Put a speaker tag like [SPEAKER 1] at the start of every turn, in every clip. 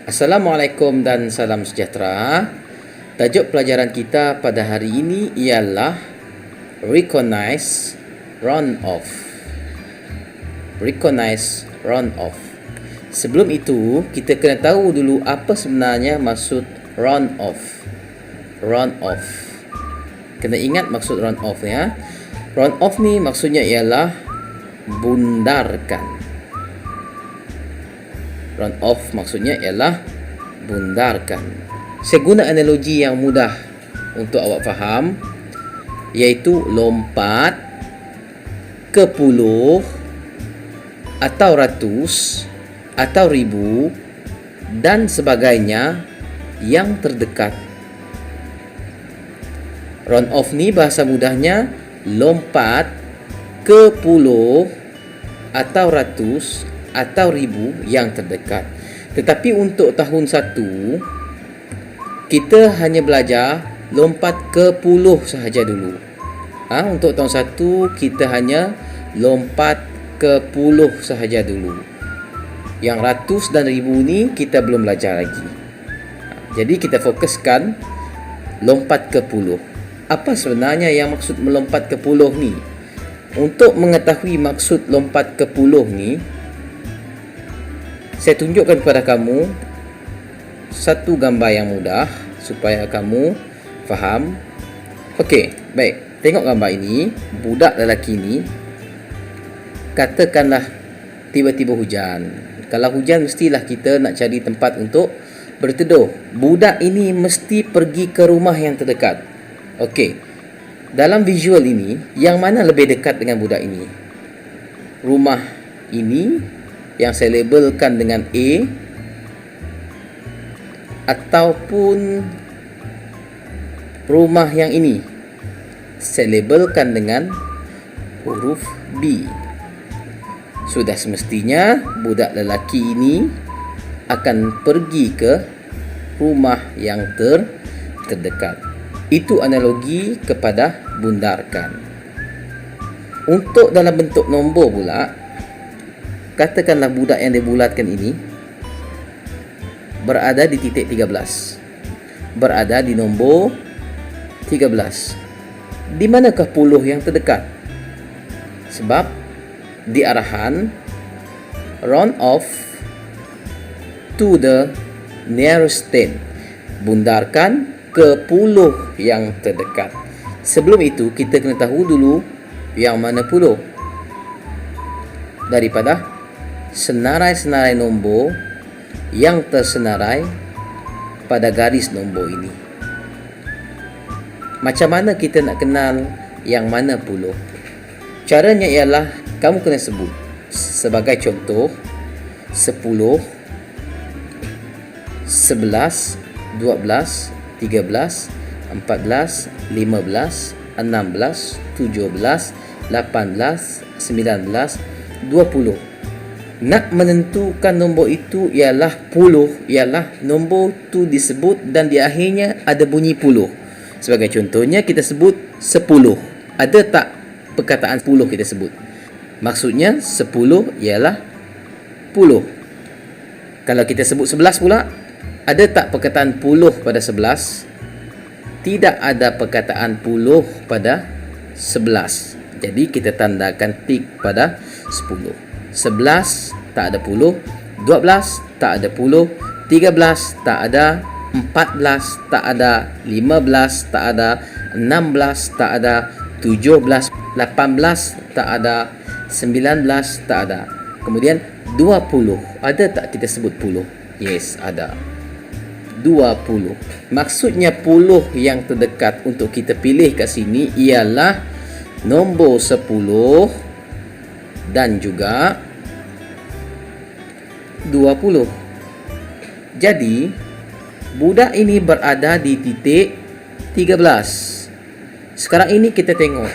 [SPEAKER 1] Assalamualaikum dan salam sejahtera. Tajuk pelajaran kita pada hari ini ialah Recognize Round Off. Recognize Round Off. Sebelum itu, kita kena tahu dulu apa sebenarnya maksud round off. Round off. Kena ingat maksud round off ya. Round off ni maksudnya ialah bundarkan. Round off maksudnya ialah bundarkan. Saya guna analogi yang mudah untuk awak faham, iaitu lompat ke puluh atau ratus atau ribu dan sebagainya yang terdekat. Round off ni bahasa mudahnya lompat ke puluh atau ratus atau ribu yang terdekat. Tetapi untuk tahun 1 kita hanya belajar lompat ke puluh sahaja dulu. Untuk tahun 1 kita hanya lompat ke puluh sahaja dulu. Yang ratus dan ribu ni kita belum belajar lagi. Jadi kita fokuskan lompat ke puluh. Apa sebenarnya yang maksud melompat ke puluh ni? Untuk mengetahui maksud lompat ke puluh ni, saya tunjukkan kepada kamu satu gambar yang mudah supaya kamu faham. Okey, baik. Tengok gambar ini. Budak lelaki ni, katakanlah tiba-tiba hujan. Kalau hujan, mestilah kita nak cari tempat untuk berteduh. Budak ini mesti pergi ke rumah yang terdekat. Okey. Dalam visual ini, yang mana lebih dekat dengan budak ini? Rumah ini yang saya labelkan dengan A ataupun rumah yang ini saya labelkan dengan huruf B. Sudah semestinya budak lelaki ini akan pergi ke rumah yang terdekat. Itu analogi kepada bundarkan. Untuk dalam bentuk nombor pula, katakanlah budak yang dibulatkan ini berada di titik 13. Berada di nombor 13. Di manakah puluh yang terdekat? Sebab di arahan round off to the nearest 10. Bundarkan ke puluh yang terdekat. Sebelum itu kita kena tahu dulu yang mana puluh. Daripada senarai-senarai nombor yang tersenarai pada garis nombor ini. Macam mana kita nak kenal yang mana puluh? Caranya ialah kamu kena sebut. Sebagai contoh, 10, 11, 12, 13, 14, 15, 16, 17, 18, 19, 20. Nak menentukan nombor itu ialah puluh, ialah nombor tu disebut dan di akhirnya ada bunyi puluh. Sebagai contohnya kita sebut 10. Ada tak perkataan puluh kita sebut? Maksudnya 10 ialah puluh. Kalau kita sebut 11 pula, ada tak perkataan puluh pada 11? Tidak ada perkataan puluh pada 11. Jadi kita tandakan tik pada 10. 11 tak ada puluh, 12 tak ada puluh, 13 tak ada, 14 tak ada, 15 tak ada, 16 tak ada, 17, 18 tak ada, 19 tak ada. Kemudian 20. Ada tak kita sebut puluh? Yes, ada. 20. Maksudnya puluh yang terdekat untuk kita pilih kat sini ialah nombor 10 dan juga 20. Jadi budak ini berada di titik 13. Sekarang ini kita tengok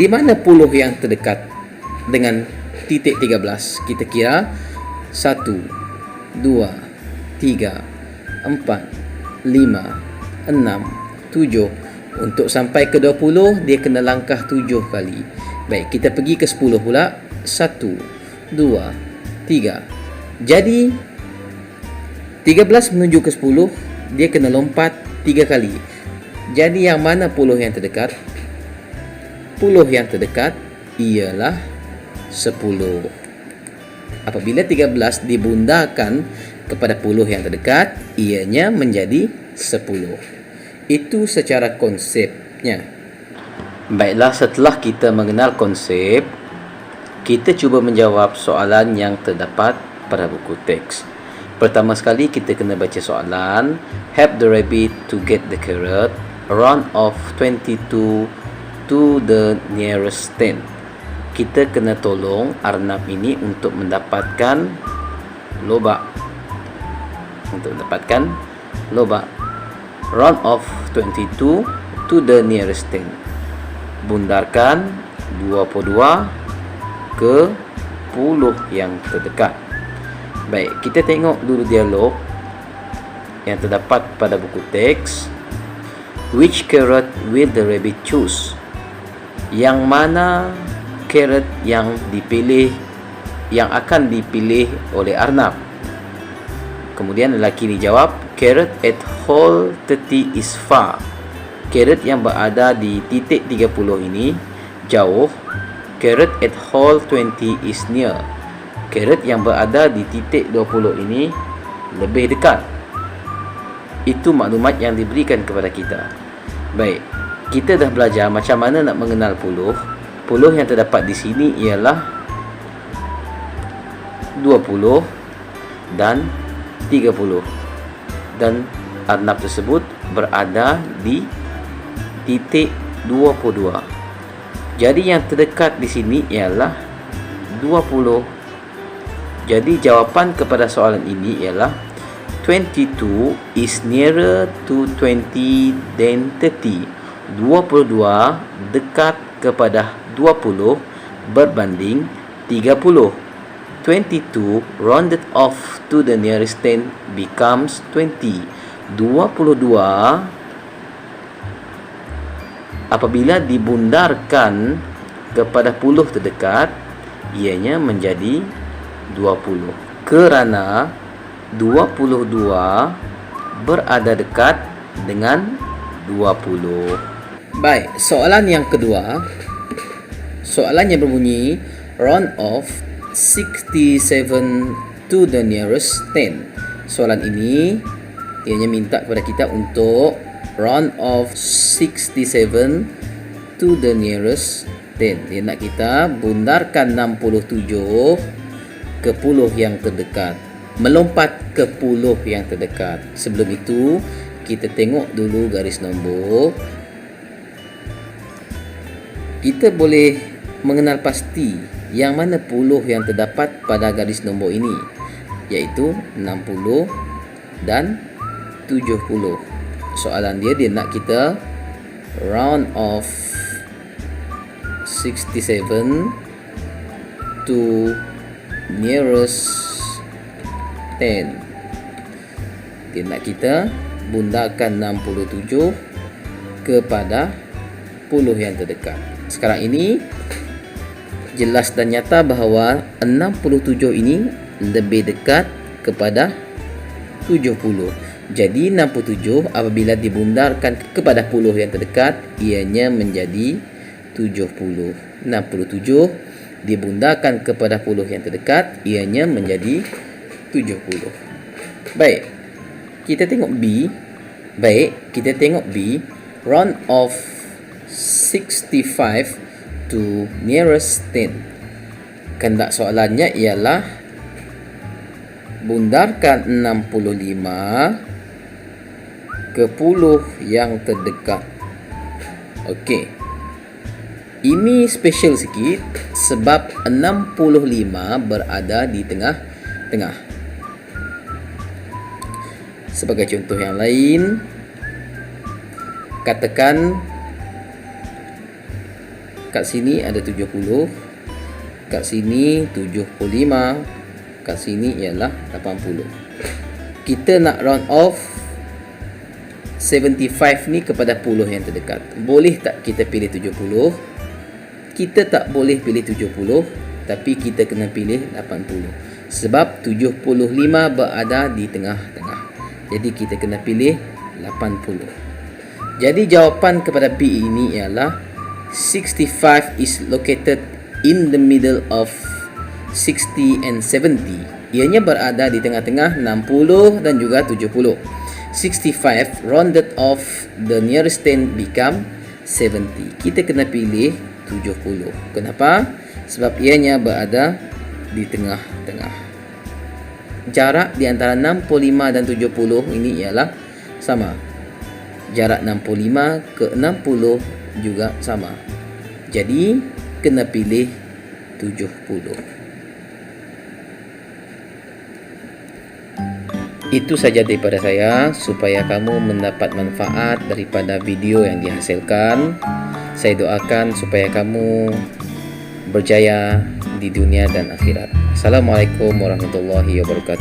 [SPEAKER 1] di mana puluh yang terdekat dengan titik 13. Kita kira 1, 2, 3, 4, 5, 6, 7. Untuk sampai ke 20, dia kena langkah 7 kali. Baik, kita pergi ke 10 pula. 1, 2, 3. Jadi 13 menuju ke 10, dia kena lompat 3 kali. Jadi yang mana puluh yang terdekat? Puluh yang terdekat ialah 10. Apabila 13 dibundarkan kepada puluh yang terdekat, ianya menjadi 10. Itu secara konsepnya. Baiklah, setelah kita mengenal konsep, kita cuba menjawab soalan yang terdapat pada buku teks. Pertama sekali kita kena baca soalan. Help the rabbit to get the carrot. Round off 22 to the nearest 10. Kita kena tolong arnab ini untuk mendapatkan lobak. Round off 22 to the nearest 10. Bundarkan 22 ke 10 yang terdekat. Baik, kita tengok dulu dialog yang terdapat pada buku teks. Which carrot will the rabbit choose? Yang mana carrot yang akan dipilih oleh arnab? Kemudian lelaki ini jawab, carrot at hole 30 is far. Carrot yang berada di titik 30 ini jauh. Carrot at hole 20 is near. Carrot yang berada di titik 20 ini lebih dekat. Itu maklumat yang diberikan kepada kita. Baik, kita dah belajar macam mana nak mengenal puluh. Puluh yang terdapat di sini ialah 20 dan 30. Dan arnab tersebut berada di titik 22. Jadi yang terdekat di sini ialah 20. Jadi jawapan kepada soalan ini ialah 22 is nearer to 20 than 30. 22 dekat kepada 20 berbanding 30. 22 rounded off to the nearest 10 becomes 20. 22 apabila dibundarkan kepada puluh terdekat, ianya menjadi 20. Kerana 22 berada dekat dengan 20. Baik, soalan yang kedua. Soalannya berbunyi, round off 67 to the nearest 10. Soalan ini ianya minta kepada kita untuk round off 67 to the nearest 10. Dia nak kita bundarkan 67 ke puluh yang terdekat, melompat ke puluh yang terdekat. Sebelum itu, kita tengok dulu garis nombor. Kita boleh mengenal pasti yang mana puluh yang terdapat pada garis nombor ini, iaitu 60 dan 70. Soalan dia nak kita round off 67 to nearest 10. Dia nak kita bundarkan 67 kepada puluh yang terdekat. Sekarang ini jelas dan nyata bahawa 67 ini lebih dekat kepada 70. Jadi 67 apabila dibundarkan kepada puluh yang terdekat, ianya menjadi 70. 67 dibundarkan kepada puluh yang terdekat, ianya menjadi 70. Baik, kita tengok B. Round off 65 to nearest 10. Kehendak soalannya ialah bundarkan 65 ke puluh yang terdekat. Okey. Ini special sikit sebab 65 berada di tengah-tengah. Sebagai contoh yang lain, katakan kat sini ada 70, kat sini 75, kat sini ialah 80. Kita nak round off 75 ni kepada puluh yang terdekat. Boleh tak kita pilih 70? Kita tak boleh pilih 70, tapi kita kena pilih 80. Sebab 75 berada di tengah-tengah. Jadi kita kena pilih 80. Jadi jawapan kepada B ini ialah 65 is located in the middle of 60 and 70. Ianya berada di tengah-tengah 60 dan juga 70. 65 rounded off the nearest 10 become 70. Kita kena pilih 70. Kenapa? Sebab ianya berada di tengah-tengah. Jarak di antara 65 dan 70 ini ialah sama. Jarak 65 ke 60 juga sama. Jadi kena pilih 70. Itu saja daripada saya, supaya kamu mendapat manfaat daripada video yang dihasilkan. Saya doakan supaya kamu berjaya di dunia dan akhirat. Assalamualaikum warahmatullahi wabarakatuh.